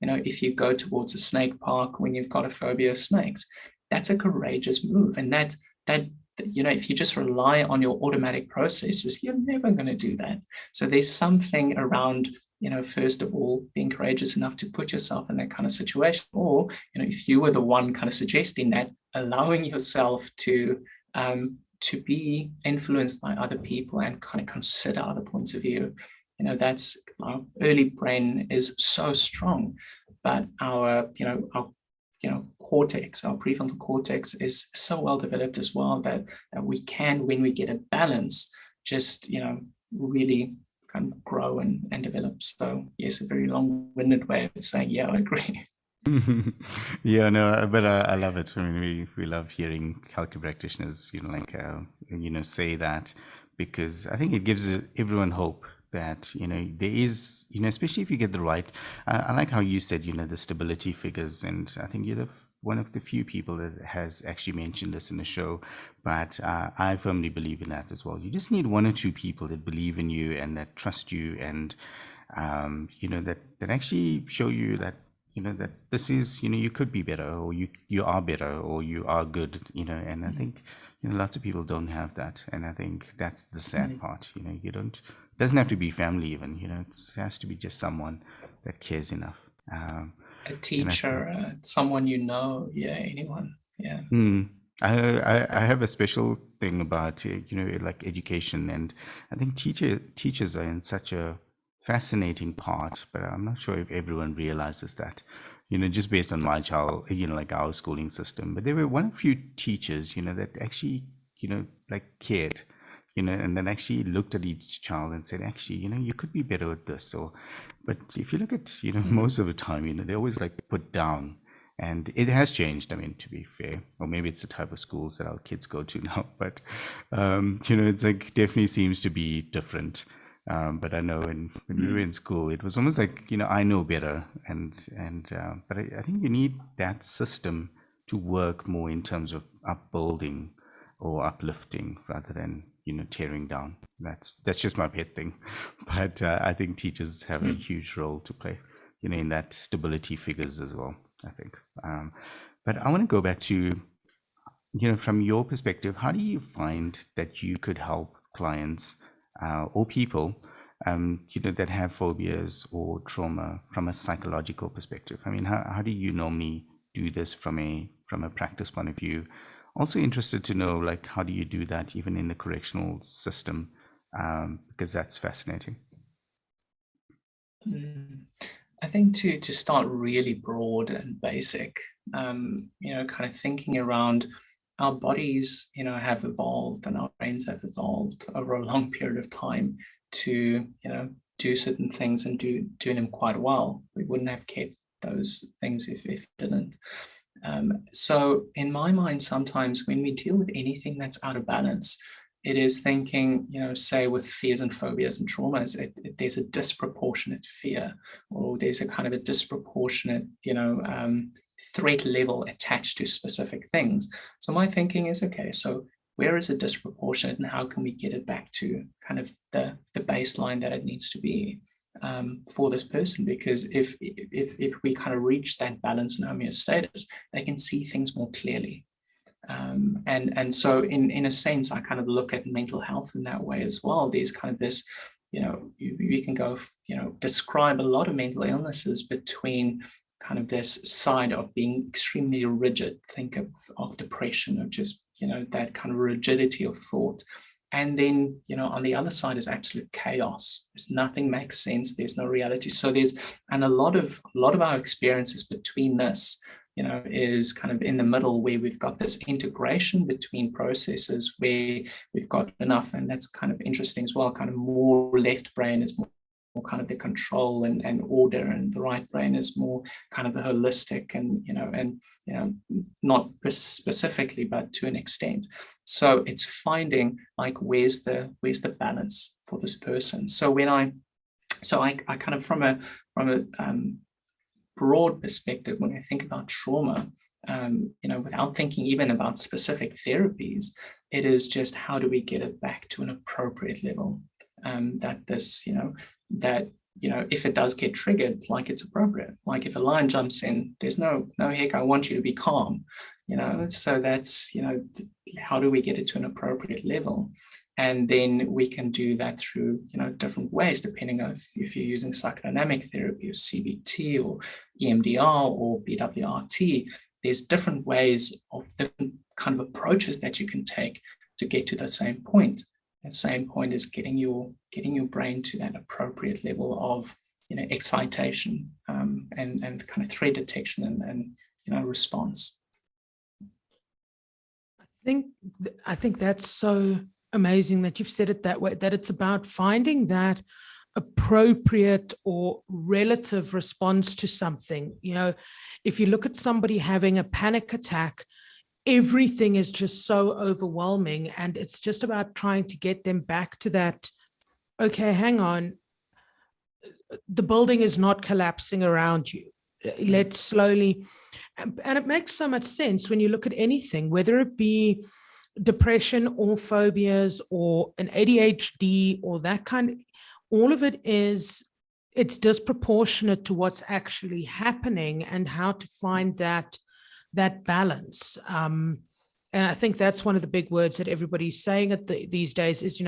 if you go towards a snake park when you've got a phobia of snakes, that's a courageous move. And that if you just rely on your automatic processes, you're never going to do that. So there's something around, first of all, being courageous enough to put yourself in that kind of situation. Or, if you were the one kind of suggesting that, allowing yourself to be influenced by other people and kind of consider other points of view. That's, our early brain is so strong, but our cortex, our prefrontal cortex, is so well developed as well that we can, when we get a balance, just really kind of grow and develop. So yes, a very long-winded way of saying, yeah, I agree. Yeah, no, but I love it. I mean, we love hearing healthcare practitioners, say that, because I think it gives everyone hope that, there is, especially if you get the right, I like how you said, the stability figures. And I think you're one of the few people that has actually mentioned this in the show, but I firmly believe in that as well. You just need one or two people that believe in you and that trust you, and, that actually show you that, that this is, you could be better, or you are better, or you are good, and I think, lots of people don't have that. And I think that's the sad part, doesn't have to be family even, it has to be just someone that cares enough. A teacher, someone yeah, anyone, yeah. I have a special thing about, like education, and I think teachers are in such a fascinating part, but I'm not sure if everyone realizes that, just based on my child, like our schooling system. But there were one few teachers, that actually, like cared, and then actually looked at each child and said, actually, you could be better at this. Or, but if you look at, most of the time, they always like put down. And it has changed, I mean, to be fair, or maybe it's the type of schools that our kids go to now, but, it's like definitely seems to be different. But I know when we were in school, it was almost like, I know better. But I think you need that system to work more in terms of upbuilding or uplifting rather than, tearing down. That's just my pet thing. But I think teachers have a huge role to play, in that stability figures as well, I think. But I want to go back to, from your perspective, how do you find that you could help clients or people, that have phobias or trauma from a psychological perspective? I mean, how do you normally do this from a practice point of view? Also interested to know, like, how do you do that even in the correctional system? Because that's fascinating. I think to start really broad and basic, kind of thinking around our bodies, have evolved, and our brains have evolved over a long period of time to, do certain things and do them quite well. We wouldn't have kept those things if it didn't. So in my mind, sometimes when we deal with anything that's out of balance, it is thinking, say with fears and phobias and traumas, there's a disproportionate fear, or there's a kind of a disproportionate, threat level attached to specific things. So my thinking is, okay, so where is it disproportionate, and how can we get it back to kind of the baseline that it needs to be for this person? Because if we kind of reach that balance and homeostasis, they can see things more clearly. And so in a sense, I kind of look at mental health in that way as well. There's kind of this, you can go, describe a lot of mental illnesses between kind of this side of being extremely rigid. Think of depression, of just, that kind of rigidity of thought. And then, on the other side is absolute chaos. Nothing makes sense. There's no reality. So a lot of our experiences between this, is kind of in the middle, where we've got this integration between processes where we've got enough, and that's kind of interesting as well, kind of more left brain is more kind of the control and order, and the right brain is more kind of the holistic and, not specifically, but to an extent. So it's finding like, where's the balance for this person. So I kind of from a broad perspective, when I think about trauma, without thinking even about specific therapies, it is just, how do we get it back to an appropriate level? If it does get triggered, like, it's appropriate. Like if a lion jumps in, there's no heck, I want you to be calm, so that's, how do we get it to an appropriate level? And then we can do that through, different ways, depending on if you're using psychodynamic therapy or CBT or EMDR or BWRT. There's different ways of different kind of approaches that you can take to get to the same point. The same point is getting your brain to that appropriate level of, excitation and kind of threat detection and response. I think that's so amazing that you've said it that way, that it's about finding that appropriate or relative response to something. If you look at somebody having a panic attack, everything is just so overwhelming, and it's just about trying to get them back to that, okay, hang on, the building is not collapsing around you. Let's slowly, and it makes so much sense when you look at anything, whether it be depression or phobias or an ADHD or that kind of, all of it it's disproportionate to what's actually happening, and how to find that balance. And I think that's one of the big words that everybody's saying these days is,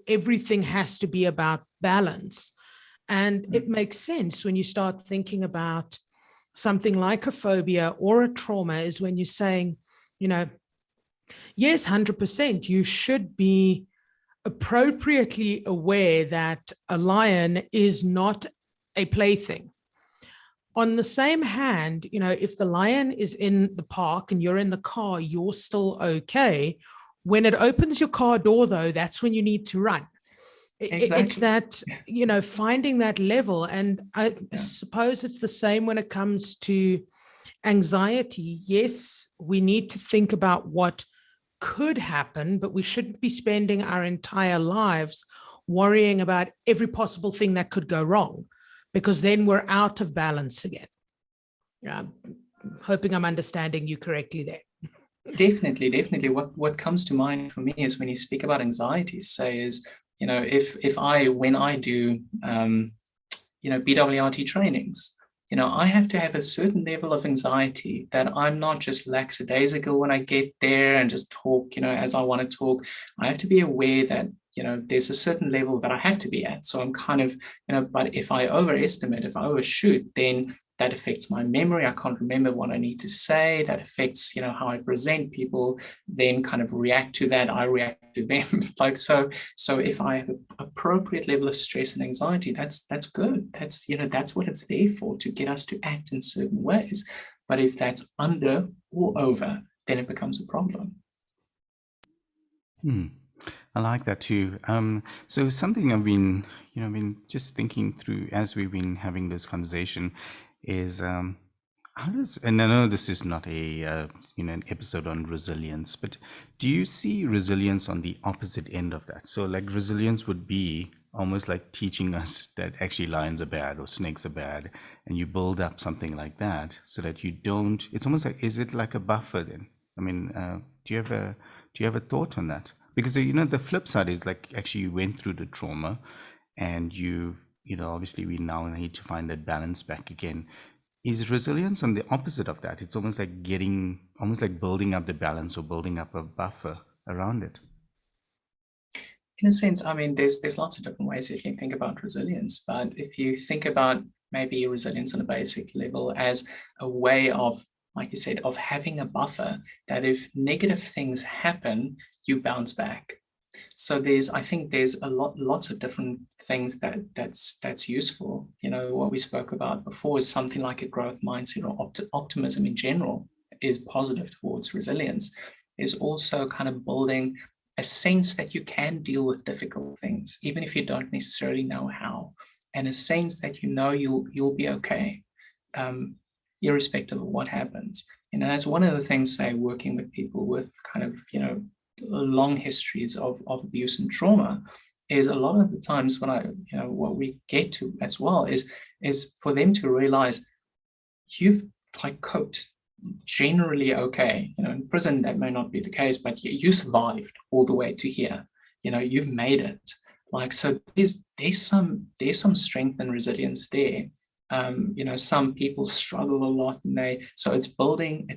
everything has to be about balance. And it makes sense when you start thinking about something like a phobia or a trauma, is when you're saying, yes, 100%, you should be appropriately aware that a lion is not a plaything. On the same hand, if the lion is in the park and you're in the car, you're still okay. When it opens your car door, though, that's when you need to run. Exactly. It's that, finding that level. And I suppose it's the same when it comes to anxiety. Yes, we need to think about what could happen, but we shouldn't be spending our entire lives worrying about every possible thing that could go wrong, because then we're out of balance again. I'm hoping I'm understanding you correctly there. Definitely. What comes to mind for me is, when you speak about anxiety, say is, when I do, BWRT trainings, I have to have a certain level of anxiety, that I'm not just lackadaisical when I get there and just talk, as I want to talk. I have to be aware that, there's a certain level that I have to be at. So I'm kind of, but if I overestimate, if I overshoot, then that affects my memory. I can't remember what I need to say. That affects, how I present. People then kind of react to that. I react to them. So if I have an appropriate level of stress and anxiety, that's good. That's what it's there for, to get us to act in certain ways. But if that's under or over, then it becomes a problem. Hmm. I like that too. So something I've been, just thinking through as we've been having this conversation is how does, and I know this is not a, an episode on resilience, but do you see resilience on the opposite end of that? So like resilience would be almost like teaching us that actually lions are bad or snakes are bad, and you build up something like that so that you don't, it's almost like, is it like a buffer then? I mean, do you have a thought on that? Because the flip side is like actually you went through the trauma, and obviously we now need to find that balance back again. Is resilience on the opposite of that? It's almost like almost like building up the balance or building up a buffer around it. In a sense, I mean, there's lots of different ways you can think about resilience, but if you think about maybe resilience on a basic level as a way of, like you said, of having a buffer that if negative things happen, you bounce back. So I think there's lots of different things that's useful. What we spoke about before is something like a growth mindset or optimism in general is positive towards resilience. Is also kind of building a sense that you can deal with difficult things, even if you don't necessarily know how, and a sense that you'll be okay, irrespective of what happens. That's one of the things, say, working with people with kind of long histories of abuse and trauma, is a lot of the times when what we get to as well is for them to realize you've like coped generally okay. In prison that may not be the case, but you survived all the way to here. You've made it. Like, so there's some strength and resilience there. Some people struggle a lot, and so it's building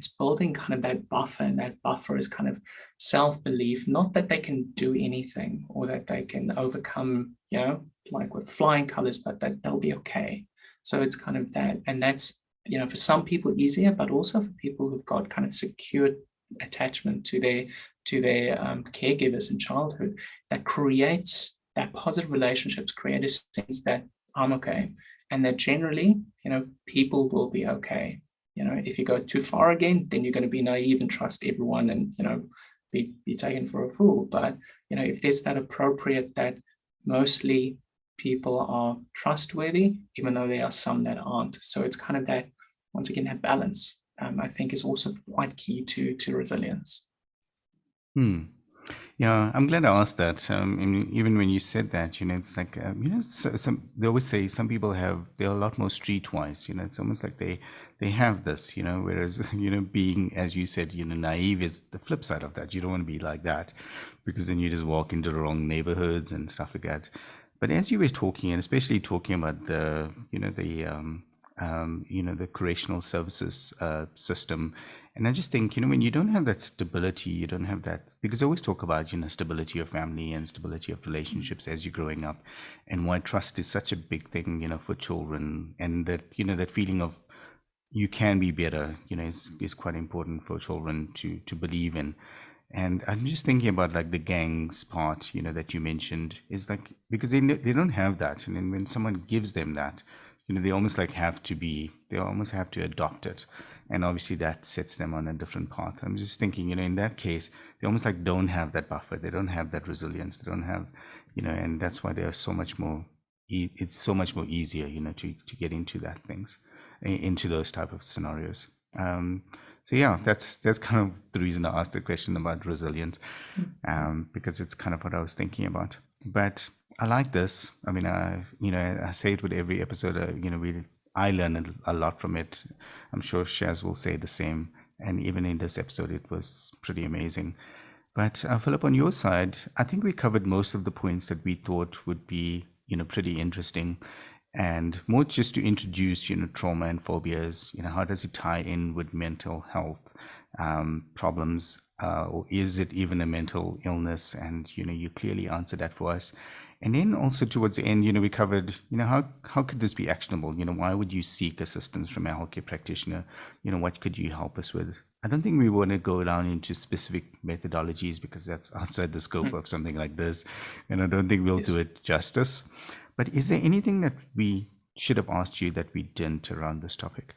kind of that buffer, and that buffer is kind of self-belief, not that they can do anything or that they can overcome, like with flying colors, but that they'll be okay. So it's kind of that, and that's, for some people easier, but also for people who've got kind of secure attachment to their caregivers in childhood, that creates that positive relationships, create a sense that I'm okay, and that generally, people will be okay. If you go too far again, then you're going to be naive and trust everyone, and be taken for a fool. But if there's that appropriate, that mostly people are trustworthy, even though there are some that aren't. So it's kind of that, once again, that balance, I think, is also quite key to resilience. Hmm. Yeah, I'm glad I asked that. And even when you said that, it's like, they always say some people they're a lot more streetwise. It's almost like they have this, whereas, being, as you said, naive is the flip side of that. You don't want to be like that, because then you just walk into the wrong neighborhoods and stuff like that. But as you were talking, and especially talking about the correctional services system. And I just think, when you don't have that stability, you don't have that, because I always talk about, stability of family and stability of relationships as you're growing up, and why trust is such a big thing, for children, and that, that feeling of you can be better, is quite important for children to believe in. And I'm just thinking about like the gangs part, that you mentioned, is like, because they don't have that. And then when someone gives them that, they almost like they almost have to adopt it. And obviously that sets them on a different path. I'm just thinking, in that case, they almost like don't have that buffer. They don't have that resilience. They don't have, and that's why they are so much more, it's so much more easier, to get into into those type of scenarios. So yeah, that's kind of the reason I asked the question about resilience, because it's kind of what I was thinking about. But I like this. I mean, I say it with every episode. I learn a lot from it. I'm sure Shaz will say the same. And even in this episode, it was pretty amazing. But Philip, on your side, I think we covered most of the points that we thought would be, pretty interesting. And more just to introduce, trauma and phobias, how does it tie in with mental health problems, or is it even a mental illness? And, you clearly answered that for us. And then also towards the end, we covered, how could this be actionable? Why would you seek assistance from a healthcare practitioner? What could you help us with? I don't think we want to go down into specific methodologies, because that's outside the scope of something like this. And I don't think we'll do it justice. But is there anything that we should have asked you that we didn't around this topic?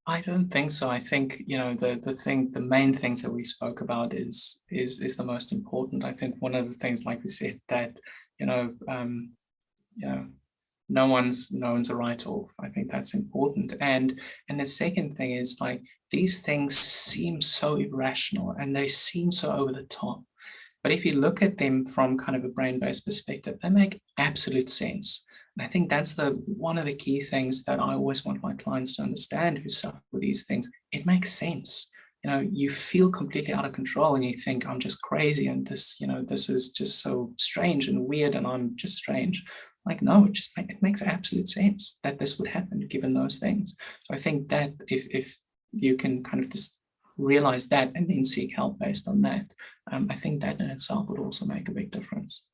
I don't think so. I think, the main things that we spoke about is the most important. I think one of the things, like we said, that, you know, um, you know, no one's a write-off. I think that's important. And the second thing is, like, these things seem so irrational and they seem so over the top. But if you look at them from kind of a brain-based perspective, they make absolute sense. And I think that's one of the key things that I always want my clients to understand who suffer with these things. It makes sense. You feel completely out of control and you think, I'm just crazy and this is just so strange and weird and I'm just strange. Like, no, it makes absolute sense that this would happen given those things. So I think that if you can kind of just realize that and then seek help based on that, I think that in itself would also make a big difference.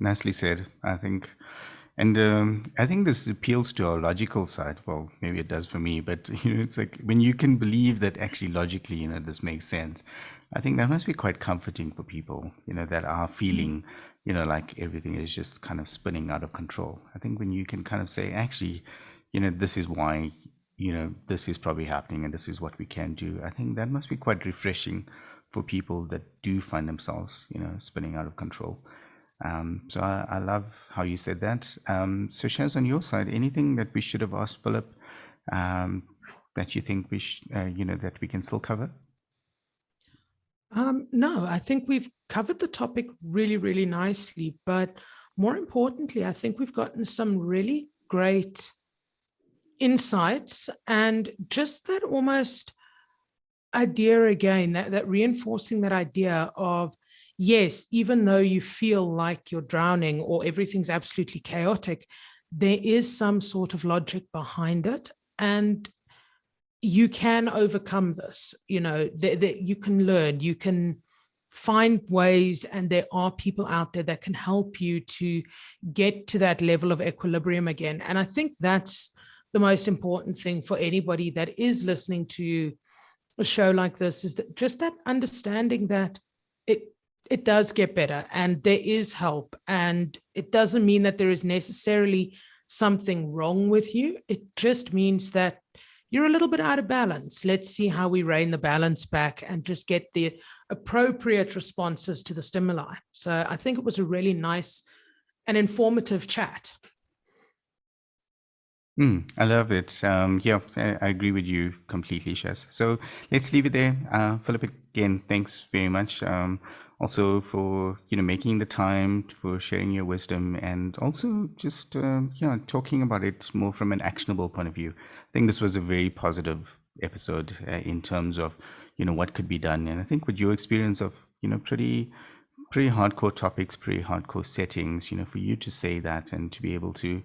Nicely said, I think. And I think this appeals to our logical side. Well, maybe it does for me, but it's like when you can believe that actually logically, this makes sense. I think that must be quite comforting for people, that are feeling, like everything is just kind of spinning out of control. I think when you can kind of say, actually, this is why, this is probably happening and this is what we can do. I think that must be quite refreshing for people that do find themselves, spinning out of control. So I love how you said that. So Shaz, on your side, anything that we should have asked Philip that you think that we can still cover? No, I think we've covered the topic really, really nicely. But more importantly, I think we've gotten some really great insights and just that almost idea again, that reinforcing that idea of, yes, even though you feel like you're drowning or everything's absolutely chaotic, there is some sort of logic behind it. And you can overcome this. You can learn, you can find ways, and there are people out there that can help you to get to that level of equilibrium again. And I think that's the most important thing for anybody that is listening to a show like this, is that just that understanding that it does get better and there is help, and it doesn't mean that there is necessarily something wrong with you. It just means that you're a little bit out of balance. Let's see how we rein the balance back and just get the appropriate responses to the stimuli. So I think it was a really nice and informative chat. I love it. Yeah, I agree with you completely, Shaz. So let's leave it there. Philip, again, thanks very much. Also for making the time, for sharing your wisdom, and also just talking about it more from an actionable point of view. I think this was a very positive episode in terms of what could be done. And I think with your experience of pretty hardcore topics, pretty hardcore settings, for you to say that and to be able to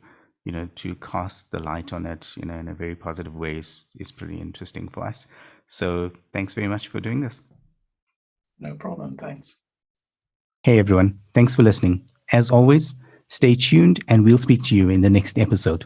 to cast the light on it, in a very positive way is pretty interesting for us. So thanks very much for doing this. No problem. Thanks. Hey, everyone. Thanks for listening. As always, stay tuned and we'll speak to you in the next episode.